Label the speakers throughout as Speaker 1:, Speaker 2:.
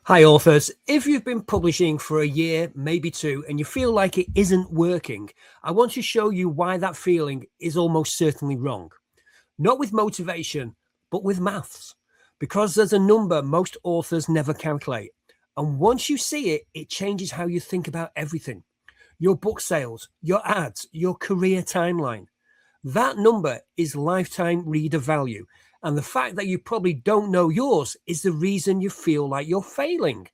Speaker 1: Hi, authors. If you've been publishing for a year, maybe two, and you feel like it isn't working, I want to show you why that feeling is almost certainly wrong. Not with motivation, but with maths. Because there's a number most authors never calculate. And once you see it, it changes how you think about everything. Your book sales, your ads, your career timeline. That number is lifetime reader value. And the fact that you probably don't know yours is the reason you feel like you're failing.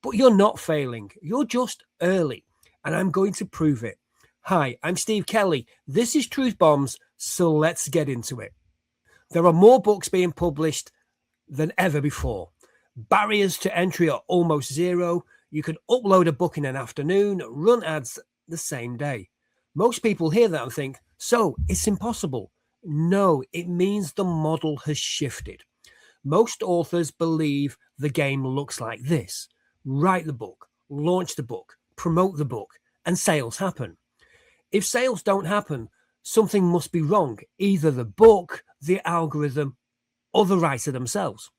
Speaker 1: But you're not failing. You're just early. And I'm going to prove it. Hi, I'm Steve Kelly. This is Truth Bombs. So let's get into it. There are more books being published than ever before. Barriers to entry are almost zero. You can upload a book in an afternoon, run ads the same day. Most people hear that and think, so it's impossible. No, it means the model has shifted. Most authors believe the game looks like this. Write the book, launch the book, promote the book, and sales happen. If sales don't happen, something must be wrong. Either the book, the algorithm, or the writer themselves.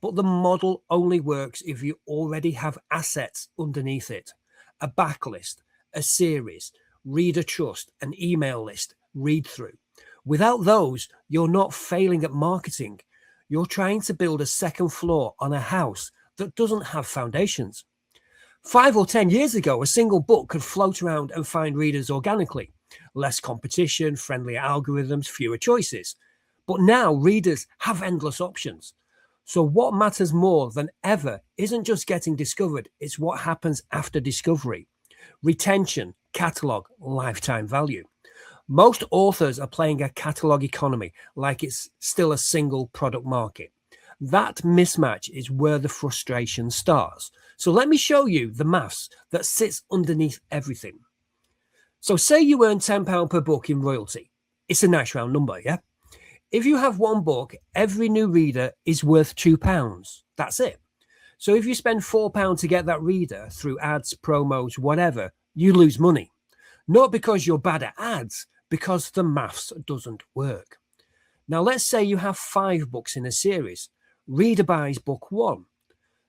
Speaker 1: But the model only works if you already have assets underneath it. A backlist, a series, reader trust, an email list, read through. Without those, you're not failing at marketing. You're trying to build a second floor on a house that doesn't have foundations. 5 or 10 years ago, a single book could float around and find readers organically. Less competition, friendlier algorithms, fewer choices. But now readers have endless options. So what matters more than ever isn't just getting discovered, it's what happens after discovery. Retention, catalogue, lifetime value. Most authors are playing a catalogue economy like it's still a single product market. That mismatch is where the frustration starts. So let me show you the maths that sits underneath everything. So say you earn £10 per book in royalty. It's a nice round number, yeah? If you have one book, every new reader is worth £2. That's it. So if you spend £4 to get that reader through ads, promos, whatever, you lose money. Not because you're bad at ads, because the maths doesn't work. Now, let's say you have 5 books in a series. Reader buys book 1.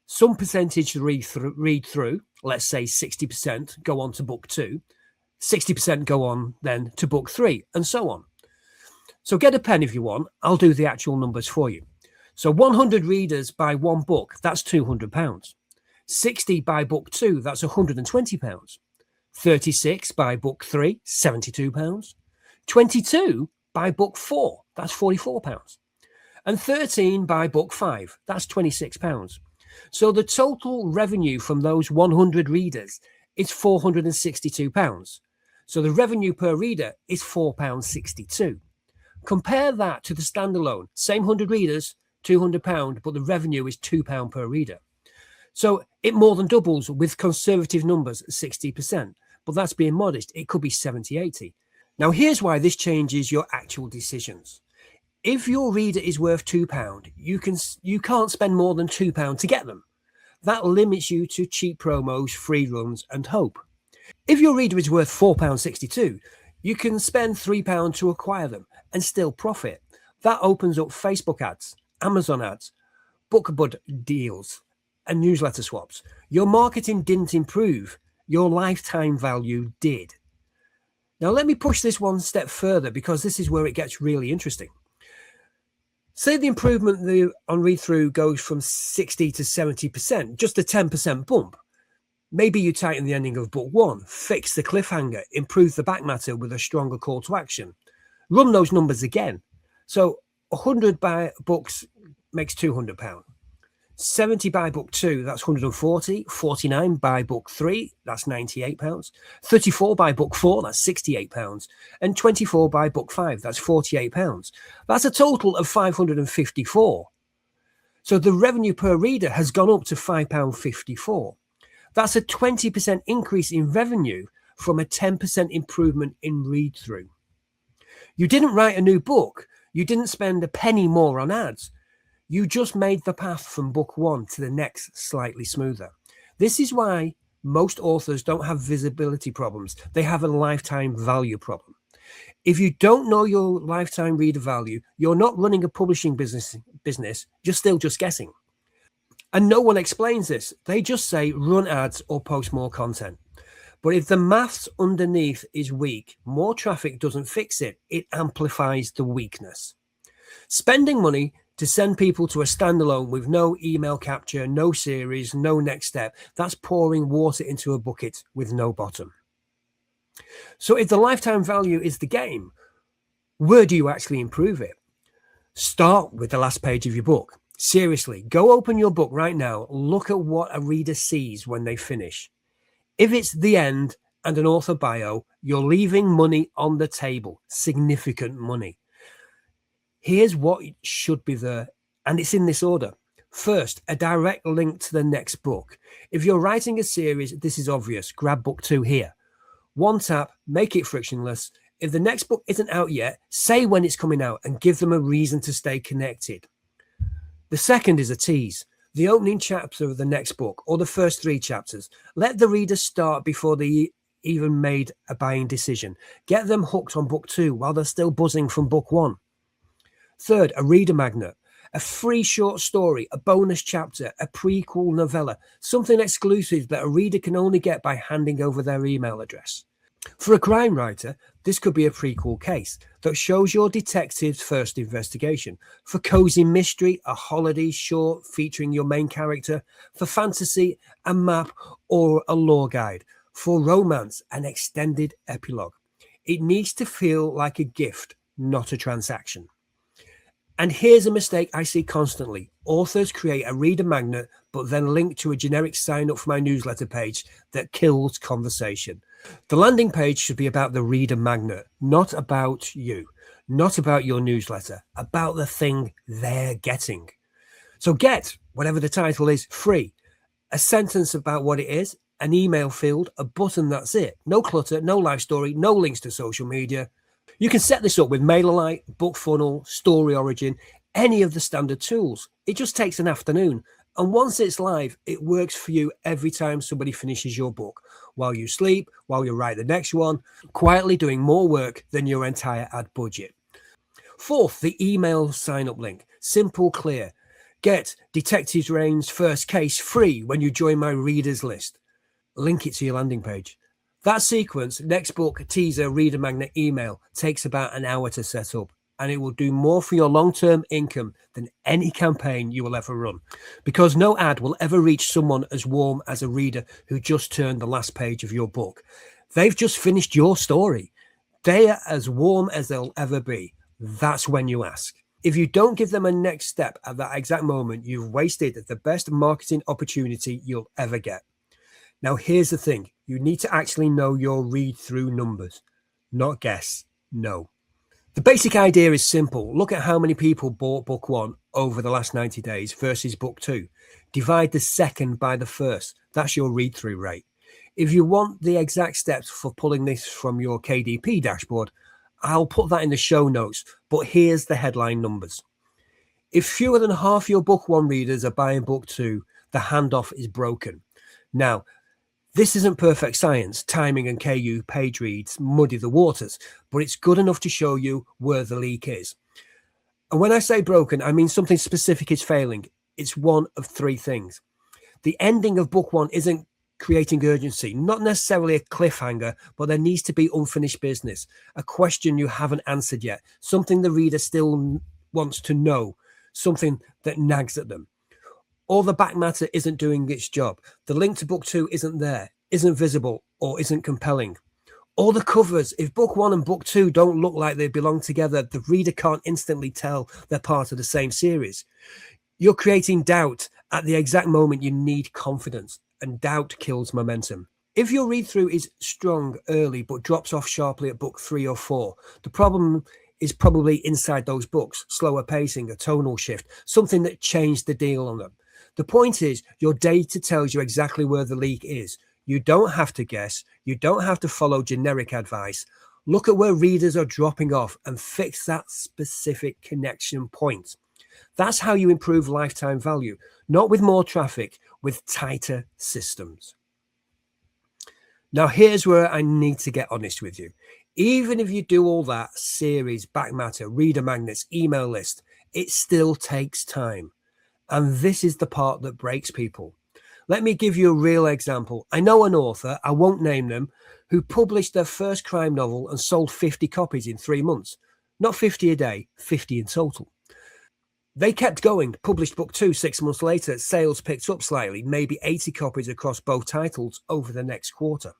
Speaker 1: Some percentage read through, let's say 60% go on to book 2, 60% go on then to book 3, and so on. So get a pen if you want. I'll do the actual numbers for you. So 100 readers buy one book, that's £200. 60 buy book 2, that's £120. 36 by book 3, £72. 22 by book 4, that's £44. And 13 by book 5, that's £26. So the total revenue from those 100 readers is £462. So the revenue per reader is £4.62. Compare that to the standalone, same 100 readers, £200, but the revenue is £2 per reader. So it more than doubles with conservative numbers at 60%, but that's being modest. It could be 70, 80. Now, here's why this changes your actual decisions. If your reader is worth £2, you can't spend more than £2 to get them. That limits you to cheap promos, free runs, and hope. If your reader is worth £4.62, you can spend £3 to acquire them and still profit. That opens up Facebook ads, Amazon ads, BookBud deals, and newsletter swaps. Your marketing didn't improve. Your lifetime value did. Now, let me push this one step further because this is where it gets really interesting. Say the improvement on read-through goes from 60 to 70%, just a 10% bump. Maybe you tighten the ending of book 1, fix the cliffhanger, improve the back matter with a stronger call to action. Run those numbers again. So 100 by books makes £200. 70 by book 2, that's 140. 49 by book 3, that's £98. 34 by book 4, that's £68. And 24 by book 5, that's £48. That's a total of £554. So the revenue per reader has gone up to £5.54. That's a 20% increase in revenue from a 10% improvement in read-through. You didn't write a new book. You didn't spend a penny more on ads. You just made the path from book 1 to the next slightly smoother. This is why most authors don't have visibility problems. They have a lifetime value problem. If you don't know your lifetime reader value, you're not running a publishing business, you're still just guessing. And no one explains this. They just say run ads or post more content. But if the maths underneath is weak, more traffic doesn't fix it. It amplifies the weakness. Spending money to send people to a standalone with no email capture, no series, no next step, that's pouring water into a bucket with no bottom. So if the lifetime value is the game, where do you actually improve it? Start with the last page of your book. Seriously, go open your book right now. Look at what a reader sees when they finish. If it's the end and an author bio, you're leaving money on the table, significant money. Here's what should be there, and it's in this order. First, a direct link to the next book. If you're writing a series, this is obvious. Grab book 2 here. One tap, make it frictionless. If the next book isn't out yet, say when it's coming out and give them a reason to stay connected. The second is a tease. The opening chapter of the next book or the first 3 chapters. Let the reader start before they even made a buying decision. Get them hooked on book 2 while they're still buzzing from book 1. Third, a reader magnet. A free short story, a bonus chapter, a prequel novella, something exclusive that a reader can only get by handing over their email address. For a crime writer, this could be a prequel case that shows your detective's first investigation. For cozy mystery, a holiday short featuring your main character. For fantasy, a map or a lore guide. For romance, an extended epilogue. It needs to feel like a gift, not a transaction. And here's a mistake I see constantly. Authors create a reader magnet, but then link to a generic sign up for my newsletter page that kills conversation. The landing page should be about the reader magnet, not about you, not about your newsletter, about the thing they're getting. So get whatever the title is free, a sentence about what it is, an email field, a button, that's it. No clutter, no life story, no links to social media. You can set this up with MailerLite, BookFunnel, Story Origin, any of the standard tools. It just takes an afternoon. And once it's live, it works for you every time somebody finishes your book. While you sleep, while you write the next one, quietly doing more work than your entire ad budget. Fourth, the email sign-up link. Simple, clear. Get Detective Rain's first case free when you join my readers list. Link it to your landing page. That sequence, next book, teaser, reader magnet, email, takes about an hour to set up, and it will do more for your long-term income than any campaign you will ever run, because no ad will ever reach someone as warm as a reader who just turned the last page of your book. They've just finished your story. They are as warm as they'll ever be. That's when you ask. If you don't give them a next step at that exact moment, you've wasted the best marketing opportunity you'll ever get. Now, here's the thing. You need to actually know your read-through numbers, not guess. No. The basic idea is simple. Look at how many people bought book 1 over the last 90 days versus book 2. Divide the second by the first. That's your read-through rate. If you want the exact steps for pulling this from your KDP dashboard, I'll put that in the show notes, but here's the headline numbers. If fewer than half your book 1 readers are buying book 2, the handoff is broken. Now, this isn't perfect science. Timing and KU page reads muddy the waters, but it's good enough to show you where the leak is. And when I say broken, I mean something specific is failing. It's one of 3 things. The ending of book 1 isn't creating urgency, not necessarily a cliffhanger, but there needs to be unfinished business, a question you haven't answered yet, something the reader still wants to know, something that nags at them. Or the back matter isn't doing its job. The link to book 2 isn't there, isn't visible, or isn't compelling. Or the covers. If book 1 and book 2 don't look like they belong together, the reader can't instantly tell they're part of the same series. You're creating doubt at the exact moment you need confidence, and doubt kills momentum. If your read-through is strong early but drops off sharply at book 3 or 4, the problem is probably inside those books, slower pacing, a tonal shift, something that changed the deal on them. The point is, your data tells you exactly where the leak is. You don't have to guess. You don't have to follow generic advice. Look at where readers are dropping off and fix that specific connection point. That's how you improve lifetime value, not with more traffic, with tighter systems. Now, here's where I need to get honest with you. Even if you do all that series, back matter, reader magnets, email list, it still takes time. And this is the part that breaks people. Let me give you a real example. I know an author, I won't name them, who published their first crime novel and sold 50 copies in 3 months. Not 50 a day, 50 in total. They kept going, published book 2 6 months later, sales picked up slightly, maybe 80 copies across both titles over the next quarter.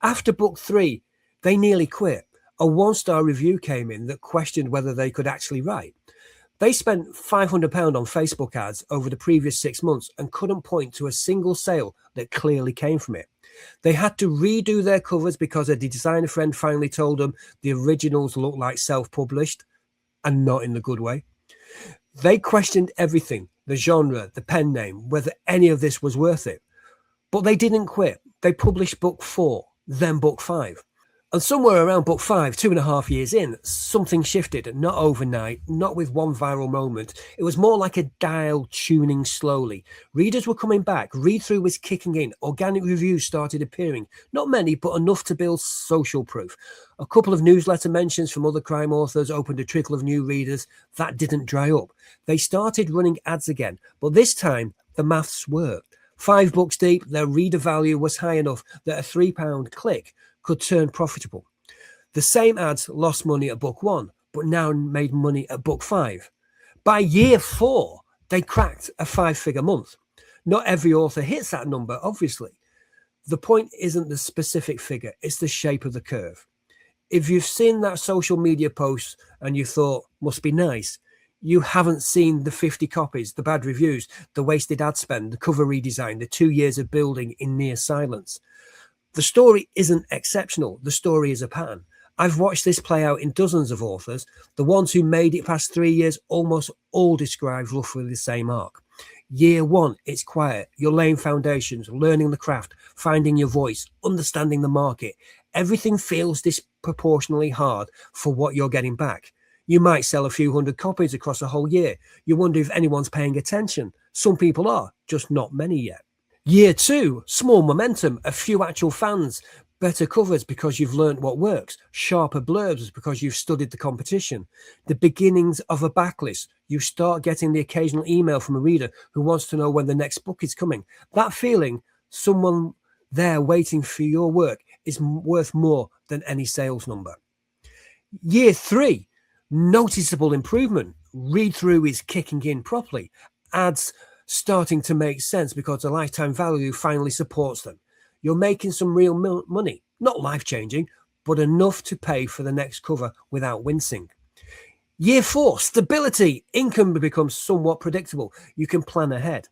Speaker 1: After book 3, they nearly quit. A 1-star review came in that questioned whether they could actually write. They spent £500 on Facebook ads over the previous 6 months and couldn't point to a single sale that clearly came from it. They had to redo their covers because a designer friend finally told them the originals looked like self-published, and not in the good way. They questioned everything, the genre, the pen name, whether any of this was worth it. But they didn't quit. They published book 4, then book 5. And somewhere around book 5, 2.5 years in, something shifted, not overnight, not with one viral moment. It was more like a dial tuning slowly. Readers were coming back, read-through was kicking in, organic reviews started appearing. Not many, but enough to build social proof. A couple of newsletter mentions from other crime authors opened a trickle of new readers. That didn't dry up. They started running ads again, but this time the maths worked. 5 books deep, their reader value was high enough that a £3 click could turn profitable. The same ads lost money at book 1, but now made money at book 5. By year 4, they cracked a 5-figure month. Not every author hits that number, obviously. The point isn't the specific figure, it's the shape of the curve. If you've seen that social media post and you thought, must be nice, you haven't seen the 50 copies, the bad reviews, the wasted ad spend, the cover redesign, the 2 years of building in near silence. The story isn't exceptional. The story is a pattern. I've watched this play out in dozens of authors. The ones who made it past 3 years almost all describe roughly the same arc. Year 1, it's quiet. You're laying foundations, learning the craft, finding your voice, understanding the market. Everything feels disproportionately hard for what you're getting back. You might sell a few hundred copies across a whole year. You wonder if anyone's paying attention. Some people are, just not many yet. Year 2, small momentum, a few actual fans, better covers because you've learned what works, sharper blurbs because you've studied the competition, the beginnings of a backlist. You start getting the occasional email from a reader who wants to know when the next book is coming. That feeling, someone there waiting for your work, is worth more than any sales number. Year 3, noticeable improvement. Read through is kicking in properly. Ads starting to make sense because the lifetime value finally supports them. You're making some real money, not life-changing, but enough to pay for the next cover without wincing. Year 4, stability. Income becomes somewhat predictable. You can plan ahead.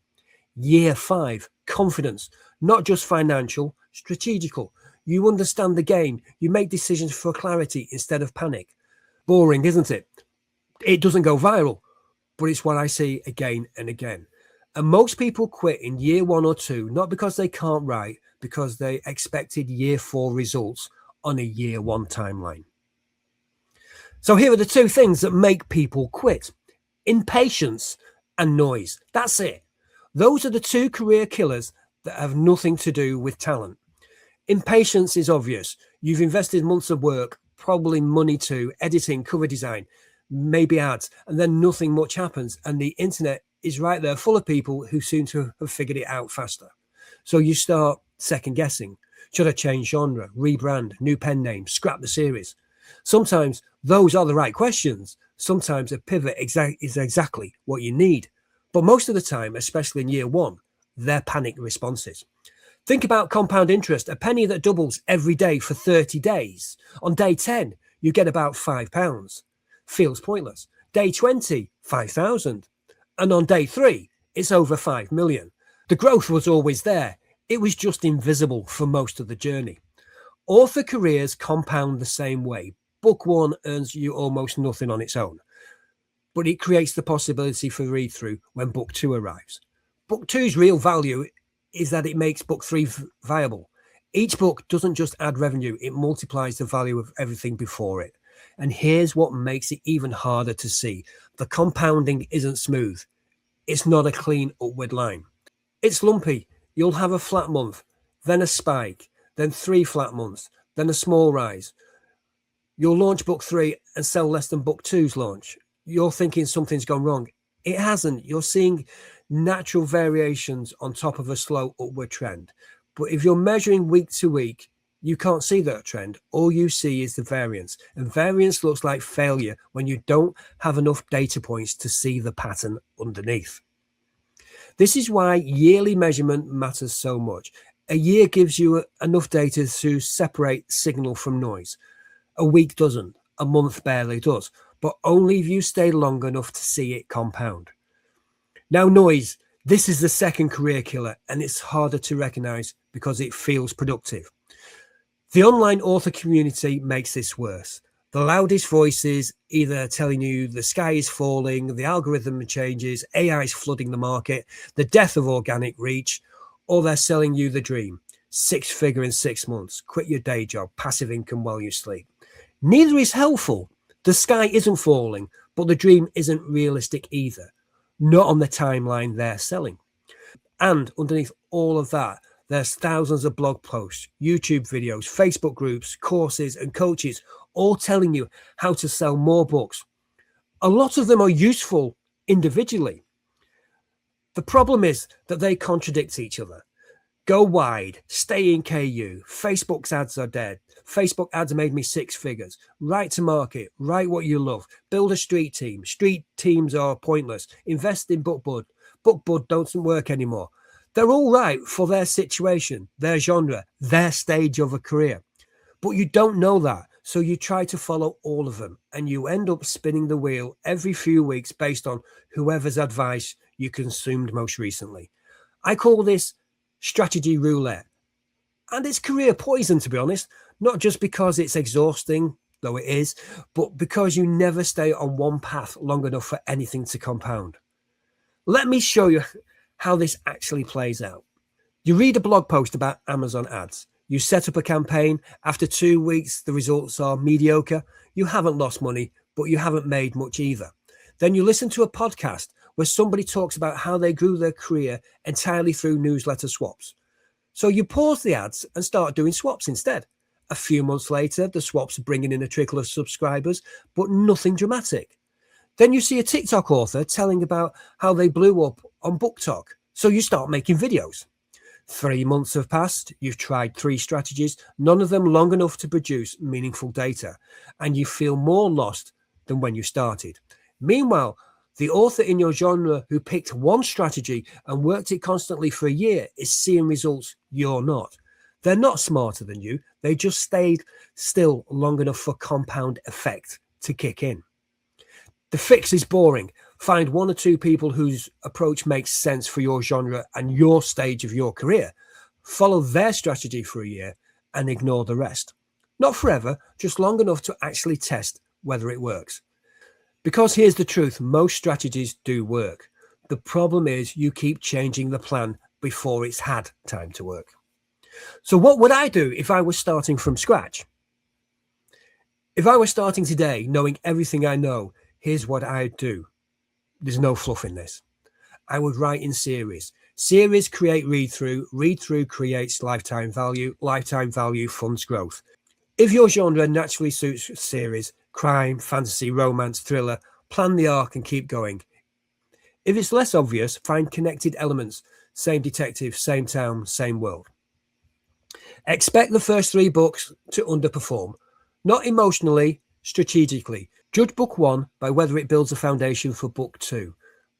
Speaker 1: Year 5, confidence. Not just financial, strategical. You understand the game. You make decisions for clarity instead of panic. Boring, isn't it? It doesn't go viral, but it's what I see again and again. And most people quit in year 1 or 2, not because they can't write, because they expected year 4 results on a year 1 timeline. So here are the 2 things that make people quit: impatience and noise. That's it. Those are the 2 career killers that have nothing to do with talent. Impatience is obvious. You've invested months of work, probably money too, editing, cover design, maybe ads, and then nothing much happens, and the internet is right there full of people who seem to have figured it out faster. So you start second guessing. Should I change genre, rebrand, new pen name, scrap the series? Sometimes those are the right questions. Sometimes a pivot is exactly what you need. But most of the time, especially in year 1, they're panic responses. Think about compound interest, a penny that doubles every day for 30 days. On day 10, you get about £5. Feels pointless. Day 20, 5,000. And on day 3, it's over 5 million. The growth was always there. It was just invisible for most of the journey. Author careers compound the same way. Book 1 earns you almost nothing on its own, but it creates the possibility for read-through when book 2 arrives. Book 2's real value is that it makes book 3 viable. Each book doesn't just add revenue, it multiplies the value of everything before it. And here's what makes it even harder to see. The compounding isn't smooth. It's not a clean upward line. It's lumpy. You'll have a flat month, then a spike, then 3 flat months, then a small rise. You'll launch book 3 and sell less than book 2's launch. You're thinking something's gone wrong. It hasn't. You're seeing natural variations on top of a slow upward trend. But if you're measuring week to week, you can't see that trend. All you see is the variance. And variance looks like failure when you don't have enough data points to see the pattern underneath. This is why yearly measurement matters so much. A year gives you enough data to separate signal from noise. A week doesn't. A month barely does. But only if you stay long enough to see it compound. Now, noise. This is the second career killer, and it's harder to recognize because it feels productive. The online author community makes this worse. The loudest voices either telling you the sky is falling, the algorithm changes, AI is flooding the market, the death of organic reach, or they're selling you the dream. 6-figure in 6 months, quit your day job, passive income while you sleep. Neither is helpful. The sky isn't falling, but the dream isn't realistic either. Not on the timeline they're selling. And underneath all of that, there's thousands of blog posts, YouTube videos, Facebook groups, courses, and coaches all telling you how to sell more books. A lot of them are useful individually. The problem is that they contradict each other. Go wide, stay in KU, Facebook's ads are dead, Facebook ads made me 6 figures, write to market, write what you love, build a street teams are pointless, invest in BookBud doesn't work anymore. They're all right for their situation, their genre, their stage of a career. But you don't know that, so you try to follow all of them, and you end up spinning the wheel every few weeks based on whoever's advice you consumed most recently. I call this strategy roulette. And it's career poison, to be honest, not just because it's exhausting, though it is, but because you never stay on one path long enough for anything to compound. Let me show you how this actually plays out. You read a blog post about Amazon ads. You set up a campaign. After 2 weeks, the results are mediocre. You haven't lost money, but you haven't made much either. Then you listen to a podcast where somebody talks about how they grew their career entirely through newsletter swaps. So you pause the ads and start doing swaps instead. A few months later, the swaps are bringing in a trickle of subscribers, but nothing dramatic. Then you see a TikTok author telling about how they blew up on BookTok. So you start making videos. 3 months have passed. You've tried 3 strategies, none of them long enough to produce meaningful data, and you feel more lost than when you started. Meanwhile, the author in your genre who picked one strategy and worked it constantly for a year is seeing results you're not. They're not smarter than you. They just stayed still long enough for compound effect to kick in. The fix is boring. Find 1 or 2 people whose approach makes sense for your genre and your stage of your career. Follow their strategy for a year and ignore the rest. Not forever, just long enough to actually test whether it works. Because here's the truth, most strategies do work. The problem is you keep changing the plan before it's had time to work. So what would I do if I was starting from scratch? If I was starting today, knowing everything I know, here's what I'd do. There's no fluff in this. I would write in series. Series create read-through. Read-through creates lifetime value. Lifetime value funds growth. If your genre naturally suits series, crime, fantasy, romance, thriller, plan the arc and keep going. If it's less obvious, find connected elements. Same detective, same town, same world. Expect the first 3 books to underperform. Not emotionally, strategically. Judge book 1 by whether it builds a foundation for book 2,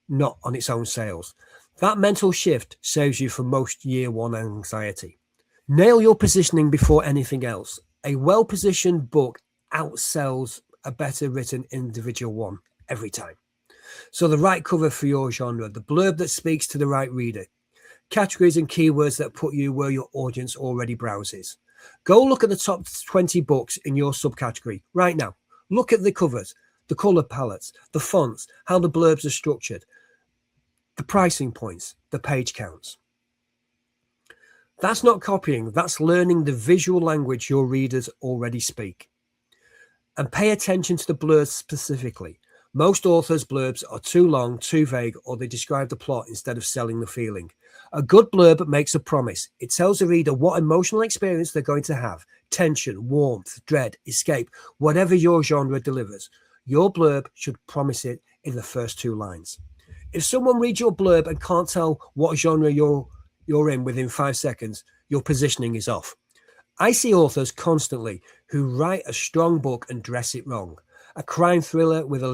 Speaker 1: not on its own sales. That mental shift saves you from most year 1 anxiety. Nail your positioning before anything else. A well-positioned book outsells a better written individual one every time. So the right cover for your genre, the blurb that speaks to the right reader, categories and keywords that put you where your audience already browses. Go look at the top 20 books in your subcategory right now. Look at the covers, the color palettes, the fonts, how the blurbs are structured, the pricing points, the page counts. That's not copying, that's learning the visual language your readers already speak. And pay attention to the blurbs specifically. Most authors' blurbs are too long, too vague, or they describe the plot instead of selling the feeling. A good blurb makes a promise. It tells the reader what emotional experience they're going to have. Tension, warmth, dread, escape, whatever your genre delivers. Your blurb should promise it in the first 2 lines. If someone reads your blurb and can't tell what genre you're in within 5 seconds, your positioning is off. I see authors constantly who write a strong book and dress it wrong. A crime thriller with a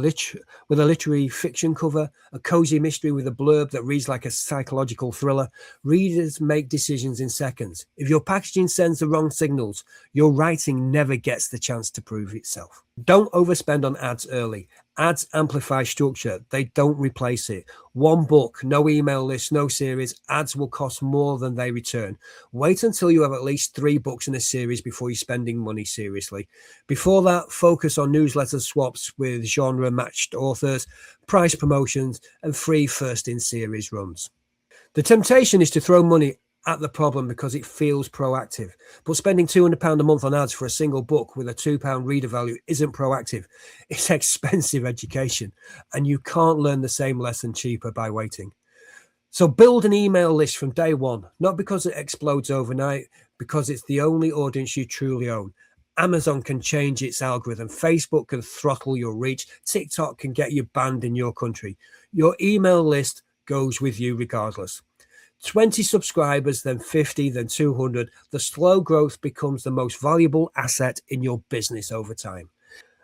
Speaker 1: literary fiction cover, a cozy mystery with a blurb that reads like a psychological thriller. Readers make decisions in seconds. If your packaging sends the wrong signals, your writing never gets the chance to prove itself. Don't overspend on ads early. Ads amplify structure. They don't replace it. One book, no email list, no series. Ads will cost more than they return. Wait until you have at least 3 books in a series before you're spending money seriously. Before that, focus on newsletter swaps with genre-matched authors, price promotions, and free first-in-series runs. The temptation is to throw money at the problem because it feels proactive. But spending £200 a month on ads for a single book with a £2 reader value isn't proactive. It's expensive education, and you can't learn the same lesson cheaper by waiting. So build an email list from day one, not because it explodes overnight, because it's the only audience you truly own. Amazon can change its algorithm. Facebook can throttle your reach. TikTok can get you banned in your country. Your email list goes with you regardless. 20 subscribers, then 50, then 200. The slow growth becomes the most valuable asset in your business over time.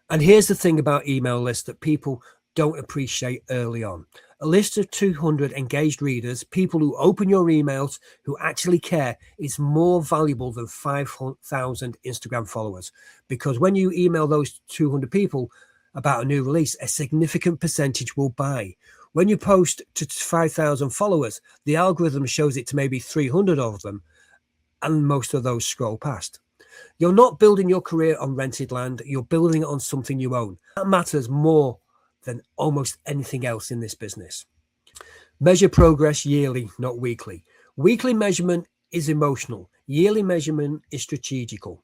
Speaker 1: And here's the thing about email lists that people don't appreciate early on. A list of 200 engaged readers, people who open your emails, who actually care, is more valuable than 5,000 Instagram followers. Because when you email those 200 people about a new release, a significant percentage will buy. When you post to 5,000 followers, the algorithm shows it to maybe 300 of them, and most of those scroll past. You're not building your career on rented land. You're building it on something you own. That matters more than almost anything else in this business. Measure progress yearly, not weekly. Weekly measurement is emotional. Yearly measurement is strategical.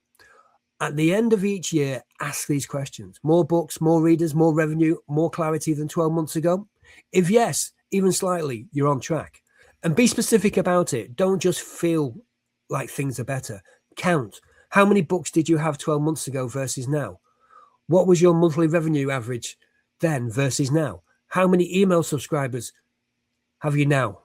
Speaker 1: At the end of each year, ask these questions. More books, more readers, more revenue, more clarity than 12 months ago? If yes, even slightly, you're on track. And be specific about it. Don't just feel like things are better. Count. How many books did you have 12 months ago versus now? What was your monthly revenue average then versus now? How many email subscribers have you now?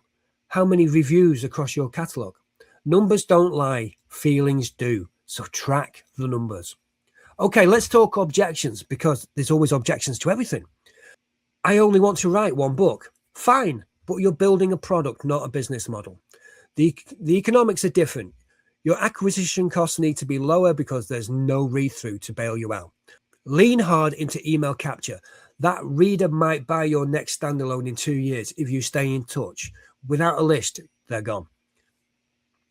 Speaker 1: How many reviews across your catalogue? Numbers don't lie, feelings do. So track the numbers. Okay, let's talk objections, because there's always objections to everything. I only want to write one book. Fine, but you're building a product, not a business model. The economics are different. Your acquisition costs need to be lower because there's no read-through to bail you out. Lean hard into email capture. That reader might buy your next standalone in 2 years if you stay in touch. Without a list, they're gone.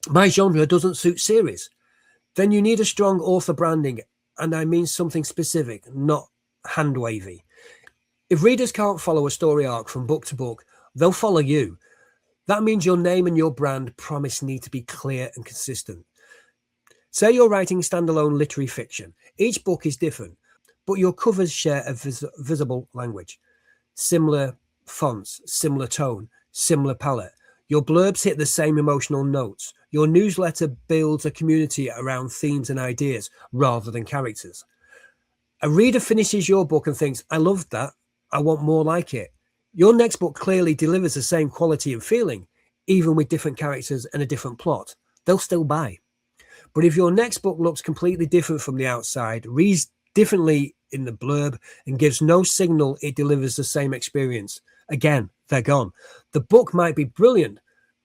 Speaker 1: My genre doesn't suit series. Then you need a strong author branding, and I mean something specific, not hand-wavy. If readers can't follow a story arc from book to book, they'll follow you. That means your name and your brand promise need to be clear and consistent. Say you're writing standalone literary fiction. Each book is different, but your covers share a visible language. Similar fonts, similar tone, similar palette. Your blurbs hit the same emotional notes. Your newsletter builds a community around themes and ideas rather than characters. A reader finishes your book and thinks, I loved that. I want more like it. Your next book clearly delivers the same quality and feeling, even with different characters and a different plot. They'll still buy. But if your next book looks completely different from the outside, reads differently in the blurb, and gives no signal it delivers the same experience, again, they're gone. The book might be brilliant.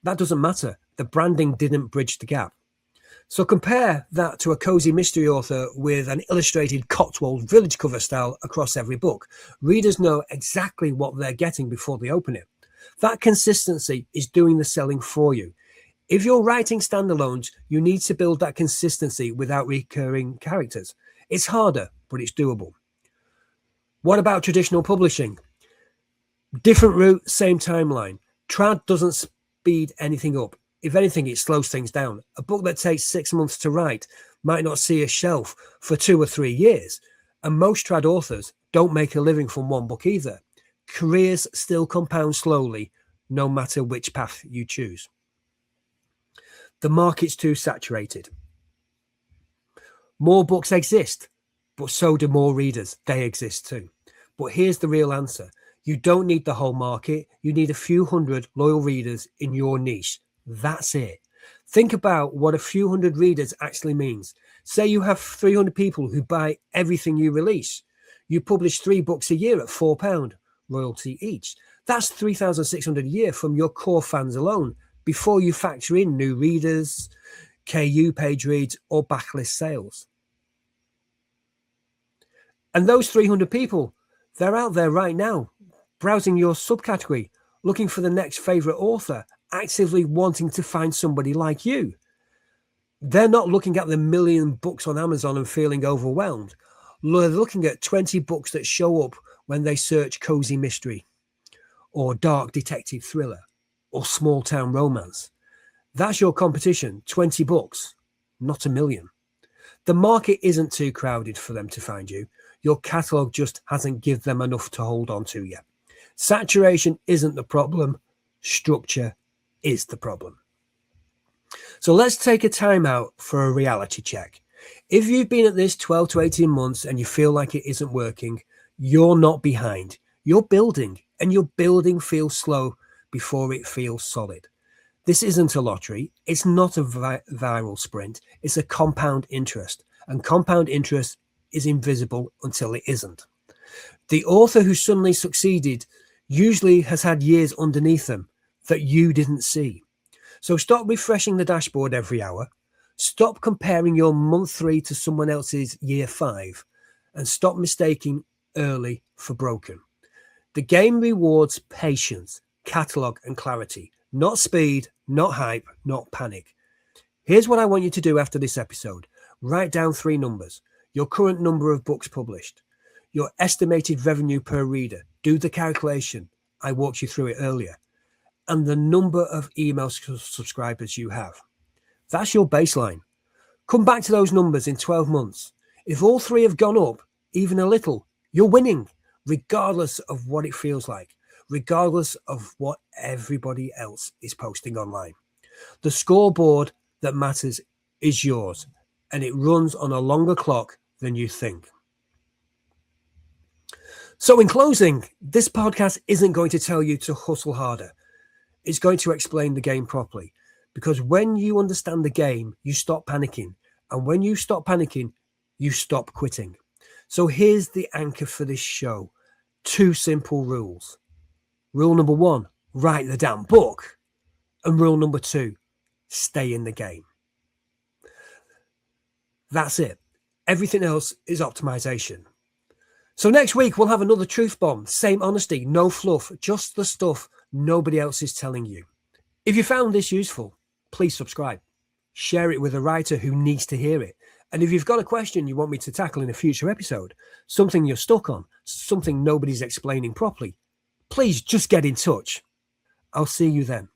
Speaker 1: That doesn't matter. The branding didn't bridge the gap. So compare that to a cozy mystery author with an illustrated Cotswold village cover style across every book. Readers know exactly what they're getting before they open it. That consistency is doing the selling for you. If you're writing standalones, you need to build that consistency without recurring characters. It's harder, but it's doable. What about traditional publishing? Different route, same timeline. Trad doesn't speed anything up. If anything, it slows things down. A book that takes 6 months to write might not see a shelf for 2 or 3 years. And most trad authors don't make a living from one book either. Careers still compound slowly, no matter which path you choose. The market's too saturated. More books exist, but so do more readers. They exist too. But here's the real answer. You don't need the whole market. You need a few hundred loyal readers in your niche. That's it. Think about what a few hundred readers actually means. Say you have 300 people who buy everything you release. You publish 3 books a year at £4 royalty each. That's 3,600 a year from your core fans alone, before you factor in new readers, KU page reads, or backlist sales. And those 300 people, they're out there right now, browsing your subcategory, looking for the next favorite author, actively wanting to find somebody like you. They're not looking at the million books on Amazon and feeling overwhelmed. They're looking at 20 books that show up when they search cozy mystery or dark detective thriller or small town romance. That's your competition, 20 books, not a million. The market isn't too crowded for them to find you. Your catalogue just hasn't given them enough to hold on to yet. Saturation isn't the problem. Structure is the problem. So let's take a time out for a reality check. If you've been at this 12 to 18 months and you feel like it isn't working, you're not behind. You're building, and your building feels slow before it feels solid. This isn't a lottery. It's not a viral sprint. It's a compound interest, and compound interest is invisible until it isn't. The author who suddenly succeeded usually has had years underneath them that you didn't see. So stop refreshing the dashboard every hour. Stop comparing your month 3 to someone else's year 5, and stop mistaking early for broken. The game rewards patience, catalogue, and clarity, not speed, not hype, not panic. Here's what I want you to do after this episode. Write down 3 numbers: your current number of books published, your estimated revenue per reader. Do the calculation. I walked you through it earlier. And the number of email subscribers you have. That's your baseline. Come back to those numbers in 12 months. If all 3 have gone up, even a little, you're winning, regardless of what it feels like, regardless of what everybody else is posting online. The scoreboard that matters is yours, and it runs on a longer clock than you think. So in closing, this podcast isn't going to tell you to hustle harder. It's going to explain the game properly, because when you understand the game, you stop panicking. And when you stop panicking, you stop quitting. So here's the anchor for this show. 2 simple rules. Rule number 1, write the damn book. And rule number 2, stay in the game. That's it. Everything else is optimization. So next week, we'll have another truth bomb. Same honesty, no fluff, just the stuff nobody else is telling you. If you found this useful, please subscribe. Share it with a writer who needs to hear it. And if you've got a question you want me to tackle in a future episode, something you're stuck on, something nobody's explaining properly, please just get in touch. I'll see you then.